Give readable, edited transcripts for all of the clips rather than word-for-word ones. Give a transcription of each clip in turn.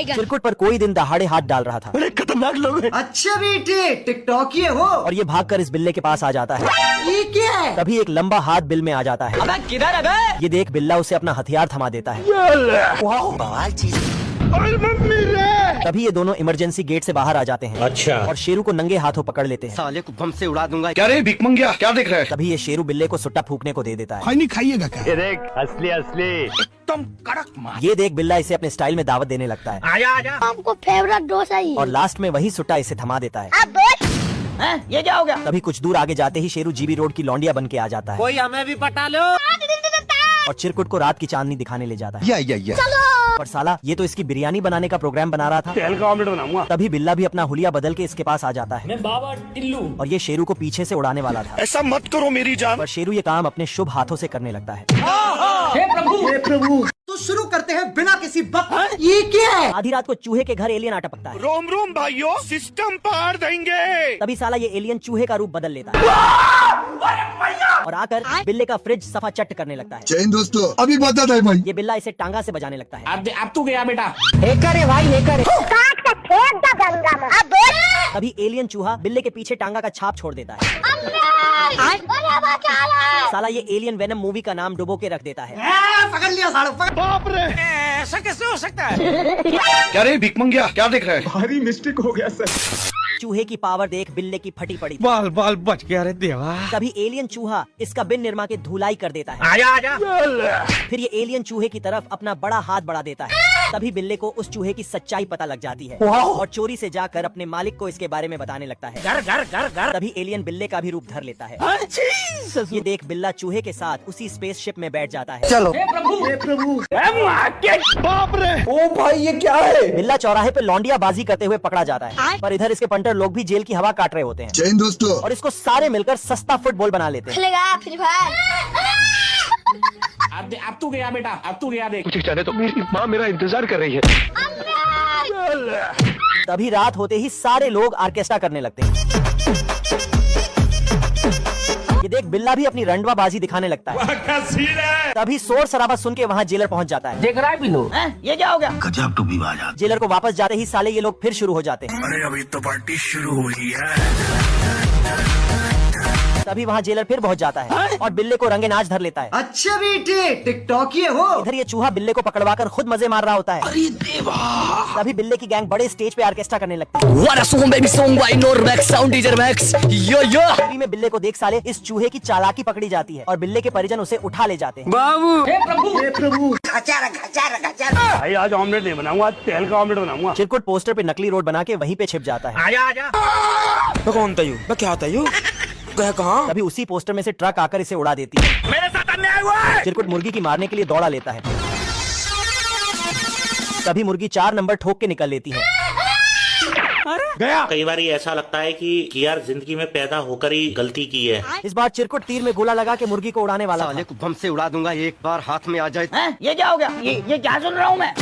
चिरकुट पर कोई दिन दहाड़े हाथ डाल रहा था। बड़े खतरनाक लोग हैं। अच्छा बेटे टिकटॉक ये हो। और ये भागकर इस बिल्ले के पास आ जाता है। ये क्या है? तभी एक लंबा हाथ बिल में आ जाता है। अबे किधर है बे? ये देख बिल्ला उसे अपना हथियार थमा देता है। बवाल चीज। अरे मम्मी रे। तभी ये दोनों इमरजेंसी गेट से बाहर आ जाते हैं। अच्छा। और शेरू को नंगे हाथों पकड़ लेते हैं। साले को बम से उड़ा दूंगा। क्या रे भिकमंगिया, क्या देख रहा है? तभी ये शेरू बिल्ले को सुट्टा फूकने को दे देता है। खाई नहीं खाइएगा क्या? ये देख असली असली। एकदम कड़क मार। ये देख बिल्ला इसे अपने स्टाइल में दावत देने लगता है। आजा आजा। हमको फेवरेट डोसा ही। और लास्ट में वही सुट्टा इसे थमा देता है। अब बोल। हैं? ये क्या हो गया? तभी कुछ दूर आगे जाते ही शेरू जीबी रोड की लौंडिया बन के आ जाता है। कोई हमें भी पटा लो। और चिरकुट को रात की चांदनी दिखाने ले जाता है। और साला ये तो इसकी बिरयानी बनाने का प्रोग्राम बना रहा था। तेल का ऑमलेट बनाऊंगा। तभी बिल्ला भी अपना हुलिया बदल के इसके पास आ जाता है। मैं बाबा टिल्लू। और ये शेरू को पीछे से उड़ाने वाला था। ऐसा मत करो मेरी जान। पर शेरू ये काम अपने शुभ हाथों से करने लगता है। हे प्रभु। तो शुरू करते हैं बिना किसी वक्त। ये क्या है? आधी रात को चूहे के घर एलियन आ टपकता है। रोम रोम भाइयों, सिस्टम पार देंगे। तभी साला ये एलियन चूहे का रूप बदल लेता है। और आकर बिल्ले का फ्रिज सफा चट करने लगता है। जैन दोस्तों, अभी बता था भाई। ये बिल्ला इसे टांगा से बजाने लगता है। अब तू गया बेटा। अब बोल। तभी एलियन चूहा बिल्ले के पीछे टांगा का छाप छोड़ देता है। साला ये एलियन वेनम मूवी का नाम डुबो के रख देता है। पकड़ लिया साड़ू। बाप रे, ऐसा कैसे हो सकता है? क्या रे भिकमंगिया, क्या देख रहा है? भारी मिस्टेक हो गया सर। चूहे की पावर देख बिल्ले की फटी पड़ी। बाल बाल बच गया रे देवा। तभी एलियन चूहा इसका बिन निर्मा के धुलाई कर देता है। आजा आजा। फिर ये एलियन चूहे की तरफ अपना बड़ा हाथ बढ़ा देता है। तभी बिल्ले को उस चूहे की सच्चाई पता लग जाती है। और चोरी से जाकर अपने मालिक को इसके बारे में बताने लगता है। घर घर घर घर। तभी एलियन बिल्ले का भी रूप धर लेता है। ये देख बिल्ला चूहे के साथ उसी स्पेसशिप में बैठ जाता है। चलो। हे प्रभु। बाप रे, ओ भाई ये क्या है? बिल्ला चौराहे पे लौंडिया बाजी करते हुए पकड़ा जाता है। पर इधर इसके पंटर लोग भी जेल की हवा काट रहे होते हैं। जैन दोस्तों, और इसको सारे मिलकर सस्ता फुटबॉल बना लेते हैं। खेलेगा फ्री फायर। अब तू गया बेटा। अब तू गया देख। कुछ जाने तो मेरी माँ मेरा इंतजार कर रही है। तभी रात होते ही सारे लोग ऑर्केस्ट्रा करने लगते हैं। ये देख बिल्ला भी अपनी रंडवा बाजी दिखाने लगता है। तभी शोर शराबा सुन के वहाँ जेलर पहुँच जाता है। देख रहा है बिल्लू? ये क्या हो गया? गजब टू भी बाजा। जेलर को वापस जाते ही साले ये लोग फिर शुरू हो जाते हैं। अरे अभी तो पार्टी शुरू हुई है। तभी वहाँ जेलर फिर पहुँच जाता है और बिल्ले को रंगे नाच धर लेता है। अच्छा बेटे टिकटॉक ये हो। इधर ये चूहा बिल्ले को पकड़वाकर खुद मजे मार रहा होता है। अरे देवा। तभी बिल्ले की गैंग बड़े स्टेज पे ऑर्केस्ट्रा करने लगती है। What a song baby song by Normax Sound DJ Max. Yo yo. TV में बिल्ले को देख साले इस चूहे की चालाकी पकड़ी जाती है और बिल्ले के परिजन उसे उठा ले जाते हैं। बाबू। हे प्रभु। भाई आज ऑमलेट नहीं बनाऊंगा, तेल का ऑमलेट बनाऊंगा। चिरकुट पोस्टर पे नकली रोड बना के वहीं पे छिप जाता है। आजा आजा। कौन था यू? क्या था यू? कहाँ? तभी उसी पोस्टर में से ट्रक आकर इसे उड़ा देती है। मेरे साथ अन्याय हुआ है। चिरकुट मुर्गी की मारने के लिए दौड़ा लेता है। तभी मुर्गी 4 नंबर ठोक के निकल लेती है। गया। कई बार ऐसा लगता है कि यार जिंदगी में पैदा होकर ही गलती की है। इस बार चिरकुट तीर में गोला लगा के मुर्गी को उड़ाने वाला साले था। को बम से उड़ा दूंगा एक बार हाथ में आ जाए। ये क्या हो गया? ये क्या सुन रहा हूँ मैं?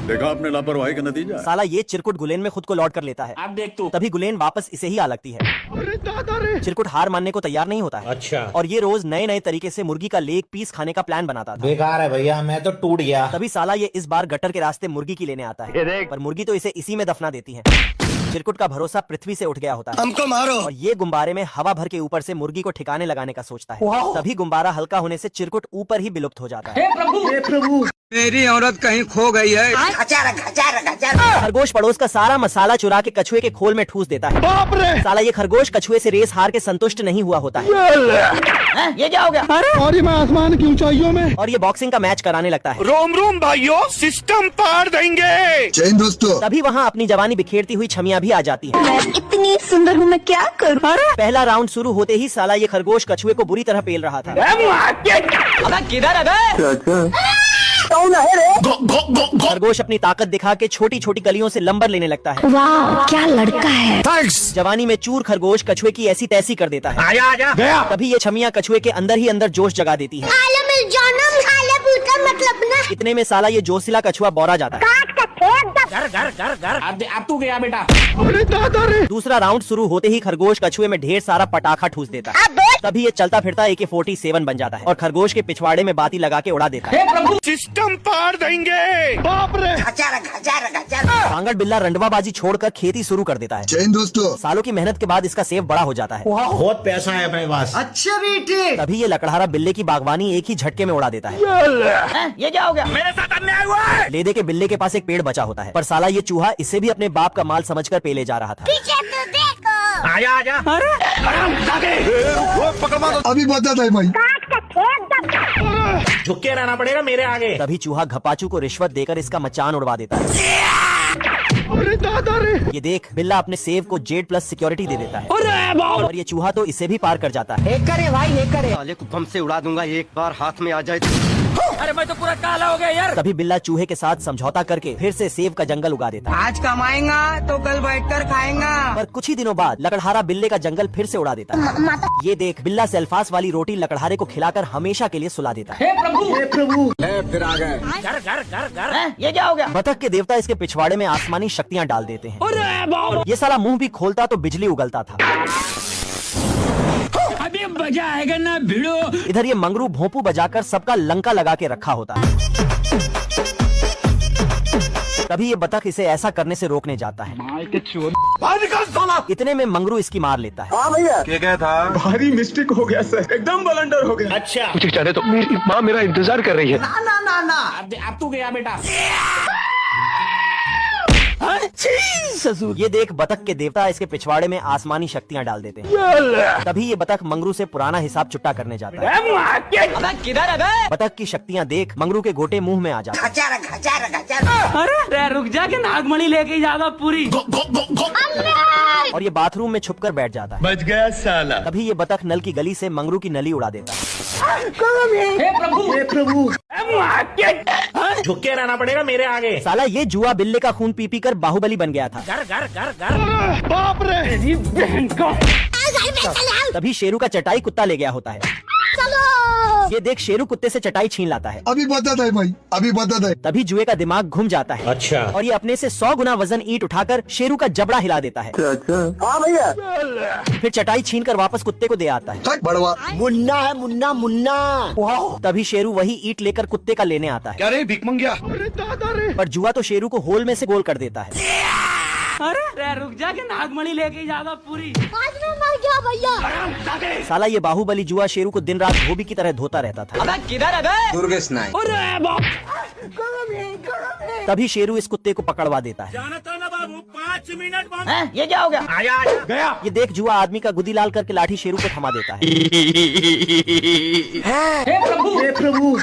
देखा आपने लापरवाही का नतीजा। साला ये चिरकुट गुलेन में खुद को लौट कर लेता है। अब देख तू। तभी गुलेन वापस इसे ही आ लगती है। चिरकुट हार मानने को तैयार नहीं होता है। अच्छा। और ये रोज नए नए तरीके से मुर्गी का लेग पीस खाने का प्लान बनाता था। बेकार है भैया, मैं तो टूट गया। तभी साला ये इस बार गटर के रास्ते मुर्गी की लेने आता ये है। देख। पर मुर्गी तो इसे इसी में दफना देती है। चिरकुट का भरोसा पृथ्वी से उठ गया होता है। हमको मारो। और ये गुब्बारे में हवा भर के ऊपर से मुर्गी को ठिकाने लगाने का सोचता है। तभी गुब्बारा हल्का होने से चिरकुट ऊपर ही विलुप्त हो जाता है। हे प्रभु। मेरी औरत कहीं खो गई है। खरगोश पड़ोस का सारा मसाला चुरा के कछुए के खोल में ठूस देता है। बाप रे। साला ये खरगोश कछुए से रेस हार के संतुष्ट नहीं हुआ होता है। ये क्या हो गया? और मैं आसमान की ऊंचाइयों में। और ये बॉक्सिंग का मैच कराने लगता है। रोम रोम भाइयों, सिस्टम पार देंगे। जैन दोस्तों, तभी वहाँ अपनी जवानी बिखेरती हुई छमिया भी आ जाती है। इतनी सुंदर हूँ मैं क्या करूँ? पहला राउंड शुरू होते ही साला ये खरगोश कछुए को बुरी तरह पेल रहा था। अबे किधर है बे? खरगोश अपनी ताकत दिखा के छोटी छोटी कलियों से लंबर लेने लगता है। वाह क्या लड़का है। जवानी में चूर खरगोश कछुए की ऐसी तैसी कर देता है। आजा आजा। गया। तभी ये छमिया कछुए के अंदर ही अंदर जोश जगा देती है। इतने में साला ये जोशीला कछुआ बौरा जाता है। घर घर घर घर। अब तू गया बेटा। अरे दादा रे। दूसरा राउंड शुरू होते ही खरगोश कछुए में ढेर सारा पटाखा ठूस देता है। अब बोल। तभी ये चलता फिरता AK-47 बन जाता है और खरगोश के पिछवाड़े में बाती लगा के उड़ा देता है। सिस्टम पार देंगे। बाप रे। कांगड़ बिल्ला रंडवाबाजी छोड़कर खेती शुरू कर देता है। जैन दोस्तों, सालों की मेहनत के बाद इसका सेव बड़ा हो जाता है। बहुत पैसा है अपने पास। अच्छा बेटे। तभी ये लकड़हारा बिल्ले की बागवानी एक ही झटके में उड़ा देता है। ये क्या हो गया? मेरे साथ अन्याय हुआ है। लेदे के बिल्ले के पास एक पेड़ बचा होता है, पर साला ये चूहा इसे भी अपने बाप का माल समझकर पेले जा रहा था। आजा आजा। अभी बता था भाई। झुक के रहना पड़ेगा मेरे आगे। तभी चूहा घपाचू को रिश्वत देकर इसका मचान उड़वा देता है। अरे दादा रे। ये देख, बिल्ला अपने सेव को जेड+ सिक्योरिटी दे देता है और ये चूहा तो इसे भी पार कर जाता है। एक करे भाई, एक करे। साले को बम से उड़ा दूंगा, एक बार हाथ में आ जाए। अरे मैं तो पूरा काला हो गया यार। तभी बिल्ला चूहे के साथ समझौता करके फिर से सेव का जंगल उगा देता है। आज कमाएगा तो कल बैठकर खाएगा। पर कुछ ही दिनों बाद लकड़हारा बिल्ले का जंगल फिर से उड़ा देता है। ये देख, बिल्ला सेल्फास वाली रोटी लकड़हारे को खिलाकर हमेशा के लिए सुला देता है। फिर आ गए। ये क्या हो गया? बतख के देवता इसके पिछवाड़े में आसमानी शक्तियाँ डाल देते हैं। ये साला मुंह भी खोलता तो बिजली उगलता था। अभी मजा आएगा ना भिड़ो। इधर ये मंगरू भोंपू बजाकर सबका लंका लगा के रखा होता है। तभी ये बतख इसे ऐसा करने से रोकने जाता है। इतने में मंगरू इसकी मार लेता है। हाँ भैया, क्या था? भारी मिस्टेक हो गया सर, एकदम ब्लंडर हो गया। अच्छा कुछ जाने तो मेरी माँ मेरा इंतजार कर रही है। ना ना ना ना। अब तू गया बेटा। ससुर। ये देख, बतख के देवता इसके पिछवाड़े में आसमानी शक्तियाँ डाल देते हैं। तभी ये बतख मंगरू से पुराना हिसाब चुकता करने जाता है। अबे किधर है बे? बतख की शक्तियाँ देख मंगरू के गोटे मुंह में आ जाते हैं। अरे रुक जा के नागमणि लेके जाएगा पूरी। और ये बाथरूम में छुपकर बैठ जाता है। बच गया साला। तभी ये बतख नल की गली से मंगरू की नली उड़ा देता है। झुक के रहना पड़ेगा मेरे आगे। साला ये जुआ बिल्ले का खून पी पी कर बाहुबली बन गया था। बाप रे। तभी शेरू का चटाई कुत्ता ले गया होता है। ये देख, शेरू कुत्ते से चटाई छीन लाता है। अभी बता था भाई, अभी बता था। तभी जुए का दिमाग घूम जाता है अच्छा और ये अपने से 100 गुना वजन ईंट उठाकर शेरू का जबड़ा हिला देता है। हाँ भैया। फिर चटाई छीनकर वापस कुत्ते को दे आता है। बड़वा मुन्ना है, मुन्ना मुन्ना। तभी शेरू वही ईंट लेकर कुत्ते का लेने आता है, क्या रे भीख मंगिया? अरे दादा रे। पर जुआ तो शेरू को होल में से गोल कर देता है। अरे रुक जा के नागमणि लेके जाएगा पूरी। आज मैं मर गया भैया। साला ये बाहुबली जुआ शेरू को दिन रात धोबी की तरह धोता रहता था। अबे किधर है बे? दुर्गेश नायक। तभी शेरू इस कुत्ते को पकड़वा देता है। बाबू 5 मिनट बाद। ये क्या हो गया? आया गया। ये देख, जुआ आदमी का गुदी लाल करके लाठी शेरू को थमा देता है। हे प्रभु।